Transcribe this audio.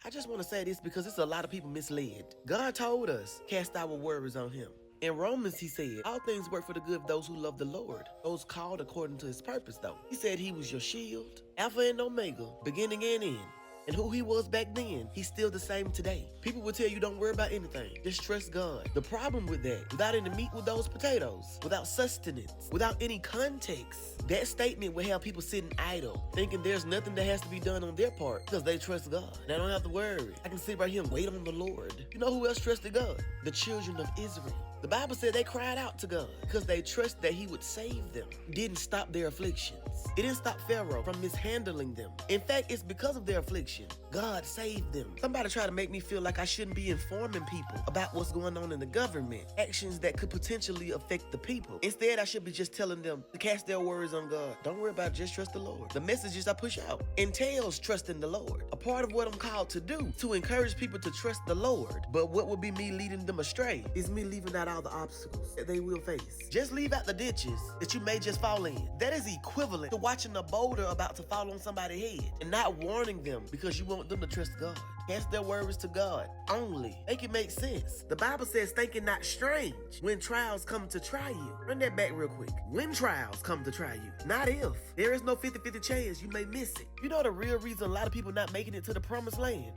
I just want to say this because it's a lot of people misled. God told us, cast our worries on him. In Romans, he said, all things work for the good of those who love the Lord, those called according to his purpose, though. He said he was your shield, Alpha and Omega, beginning and end. And who he was back then, he's still the same today. People will tell you don't worry about anything, just trust God. The problem with that, without any meat with those potatoes, without sustenance, without any context, that statement will have people sitting idle, thinking there's nothing that has to be done on their part because they trust God. They don't have to worry. I can sit right here and wait on the Lord. You know who else trusted God? The children of Israel. The Bible said they cried out to God because they trusted that he would save them. It didn't stop their afflictions. It didn't stop Pharaoh from mishandling them. In fact, it's because of their affliction God saved them. Somebody try to make me feel like I shouldn't be informing people about what's going on in the government, actions that could potentially affect the people. Instead, I should be just telling them to cast their worries on God. Don't worry about it, just trust the Lord. The messages I push out entails trusting the Lord. A part of what I'm called to do, to encourage people to trust the Lord. But what would be me leading them astray is me leaving out all the obstacles that they will face. Just leave out the ditches that you may just fall in. That is equivalent to watching a boulder about to fall on somebody's head and not warning them because you want them to trust God. Cast their worries to God only. Make it make sense. The Bible says, think it not strange when trials come to try you. Run that back real quick. When trials come to try you, not if. There is no 50-50 chance you may miss it. You know the real reason a lot of people not making it to the promised land?